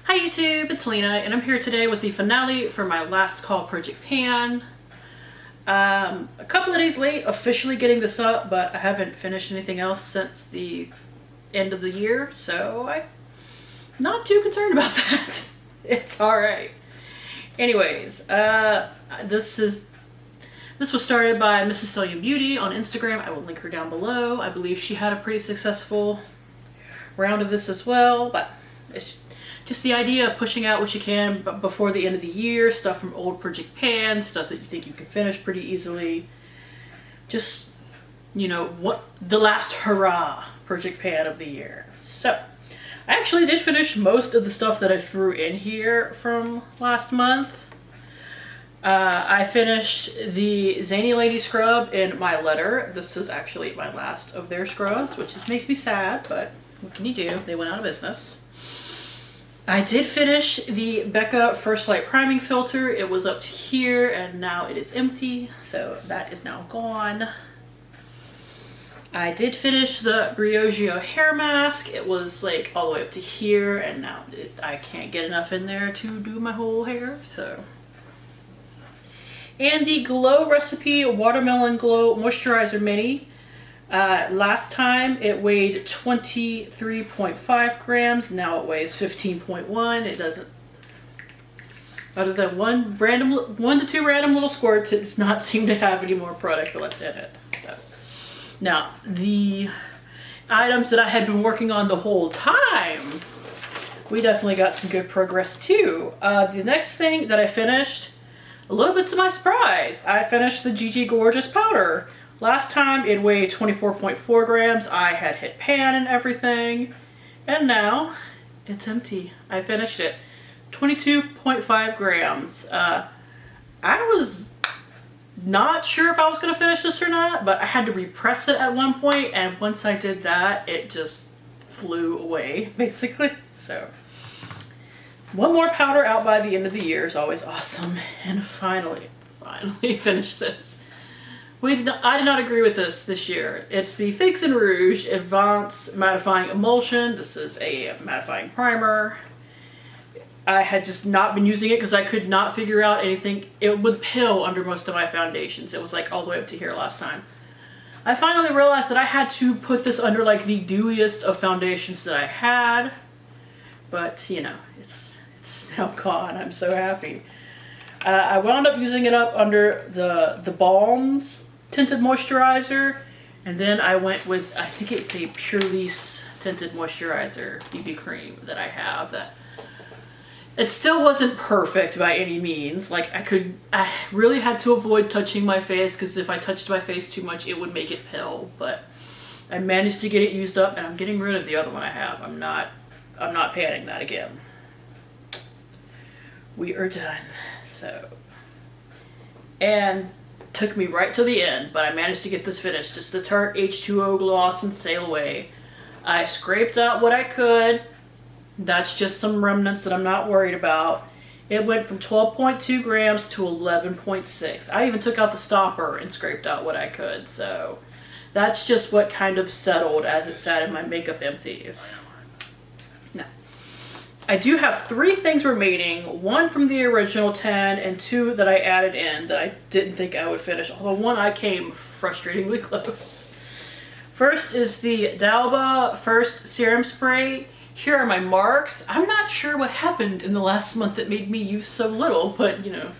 Hi YouTube, it's Lena, and I'm here today with the finale for my last call project pan. A couple of days late officially getting this up, but I haven't finished anything else since the end of the year, so I'm not too concerned about that. It's alright. Anyways, this was started by Mrs. Stallion Beauty on Instagram. I will link her down below. I believe she had a pretty successful round of this as well, but it's just the idea of pushing out what you can before the end of the year, stuff from old project pans, stuff that you think you can finish pretty easily. Just, you know, what the last hurrah project pan of the year. So, I actually did finish most of the stuff that I threw in here from last month. I finished the Zany Lady scrub in my letter. This is actually my last of their scrubs, which just makes me sad, but what can you do? They went out of business. I did finish the Becca First Light Priming Filter. It was up to here and now it is empty, so that is now gone. I did finish the Briogeo hair mask. It was like all the way up to here and now I can't get enough in there to do my whole hair, so. And the Glow Recipe Watermelon Glow Moisturizer Mini. Last time it weighed 23.5 grams. Now it weighs 15.1. It doesn't, other than one to two random little squirts, it does not seem to have any more product left in it. So now the items that I had been working on the whole time, we definitely got some good progress too. The next thing that I finished, a little bit to my surprise, I finished the Gigi Gorgeous powder. Last time it weighed 24.4 grams. I had hit pan and everything. And now it's empty. I finished it. 22.5 grams. I was not sure if I was going to finish this or not, but I had to repress it at one point, and once I did that, it just flew away, basically. So, one more powder out by the end of the year is always awesome. And finally finished this. I did not agree with this year. It's the Figs and Rouge Advanced Mattifying Emulsion. This is a mattifying primer. I had just not been using it because I could not figure out anything. It would pill under most of my foundations. It was like all the way up to here last time. I finally realized that I had to put this under like the dewiest of foundations that I had. But, you know, it's now gone. I'm so happy. I wound up using it up under the Balms tinted moisturizer, and then I went with, I think it's a Pure Lease tinted moisturizer BB cream that I have. That it still wasn't perfect by any means. Like I really had to avoid touching my face because if I touched my face too much it would make it pill, but I managed to get it used up and I'm getting rid of the other one I have. I'm not panning that again. We are done. So, and took me right to the end, but I managed to get this finished. Just the Tarte H2O gloss and sail away. I scraped out what I could. That's just some remnants that I'm not worried about. It went from 12.2 grams to 11.6. I even took out the stopper and scraped out what I could, so that's just what kind of settled as it sat in my makeup empties. I do have 3 things remaining, 1 from the original 10 and 2 that I added in that I didn't think I would finish, although 1 I came frustratingly close. First is the D'Alba First Serum Spray. Here are my marks. I'm not sure what happened in the last month that made me use so little, but you know,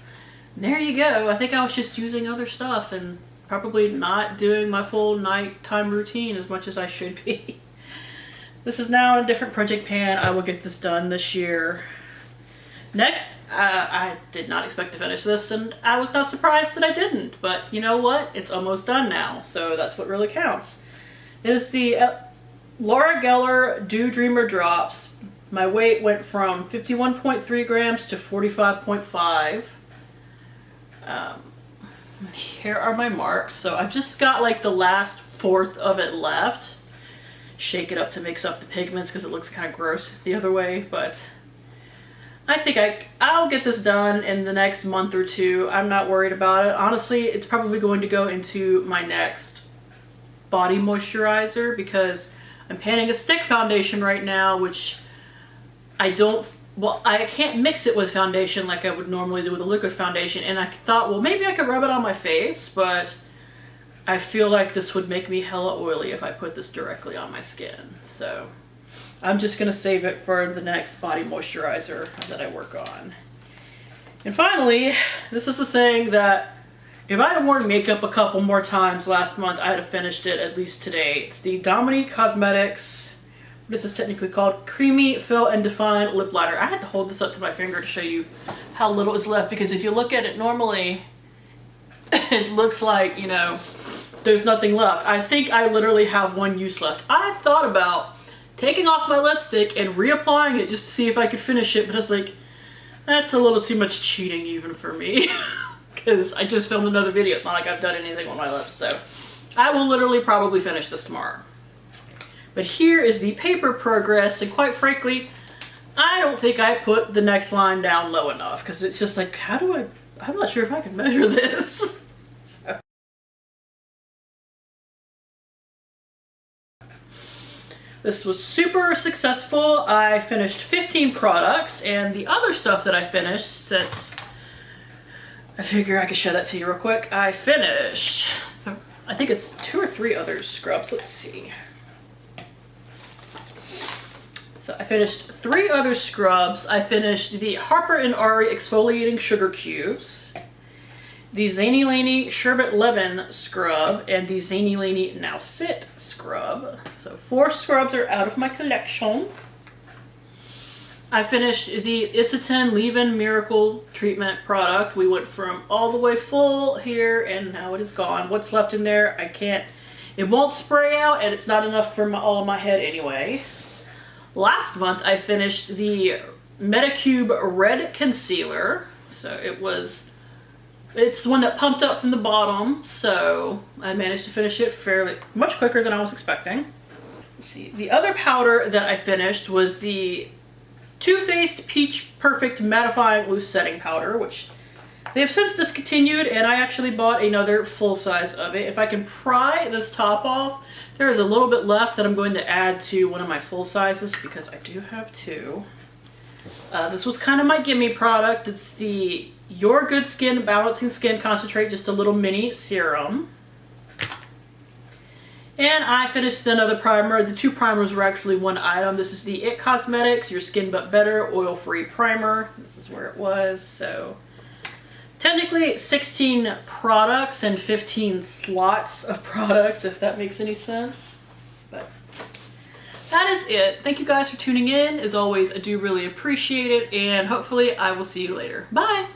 there you go. I think I was just using other stuff and probably not doing my full nighttime routine as much as I should be. This is now a different project pan. I will get this done this year. Next, I did not expect to finish this, and I was not surprised that I didn't. But you know what? It's almost done now, so that's what really counts. It is the Laura Geller Dew Dreamer Drops. My weight went from 51.3 grams to 45.5. Here are my marks. So I've just got like the last 1/4 of it left. Shake it up to mix up the pigments because it looks kind of gross the other way, but I think I'll get this done in the next month or 2. I'm not worried about it. Honestly, it's probably going to go into my next body moisturizer because I'm panning a stick foundation right now, which I don't well, I can't mix it with foundation like I would normally do with a liquid foundation, and I thought, well, maybe I could rub it on my face, but I feel like this would make me hella oily if I put this directly on my skin. So I'm just gonna save it for the next body moisturizer that I work on. And finally, this is the thing that if I'd have worn makeup a couple more times last month, I'd have finished it at least today. It's the Domini Cosmetics, what is this technically called? Creamy Fill and Define Lip Liner. I had to hold this up to my finger to show you how little is left, because if you look at it normally, it looks like, you know, there's nothing left. I think I literally have one use left. I thought about taking off my lipstick and reapplying it just to see if I could finish it, but I was like, that's a little too much cheating even for me, because I just filmed another video. It's not like I've done anything on my lips, so I will literally probably finish this tomorrow. But here is the paper progress, and quite frankly, I don't think I put the next line down low enough, because it's just like, I'm not sure if I can measure this. So. This was super successful. I finished 15 products, and the other stuff that I finished, since I figure I could show that to you real quick, I finished, I think it's 2 or 3 other scrubs. Let's see. So I finished 3 other scrubs. I finished the Harper & Ari Exfoliating Sugar Cubes, the Zany Laney Sherbet Lemon Scrub, and the Zany Laney Now Sit Scrub. So 4 scrubs are out of my collection. I finished the It's a 10 Leave-In Miracle Treatment product. We went from all the way full here, and now it is gone. What's left in there, I can't, it won't spray out, and it's not enough for all of my head anyway. Last month I finished the Metacube Red Concealer. So it's the one that pumped up from the bottom, so I managed to finish it fairly much quicker than I was expecting. Let's see, the other powder that I finished was the Too Faced Peach Perfect Mattifying Loose Setting Powder, which they have since discontinued, and I actually bought another full size of it. If I can pry this top off, there is a little bit left that I'm going to add to one of my full sizes, because I do have 2. This was kind of my gimme product. It's the Your Good Skin Balancing Skin Concentrate, just a little mini serum. And I finished another primer. The 2 primers were actually one item. This is the It Cosmetics Your Skin But Better Oil-Free Primer. This is where it was. So technically 16 products and 15 slots of products, if that makes any sense. But that is it. Thank you guys for tuning in. As always, I do really appreciate it, and hopefully I will see you later. Bye!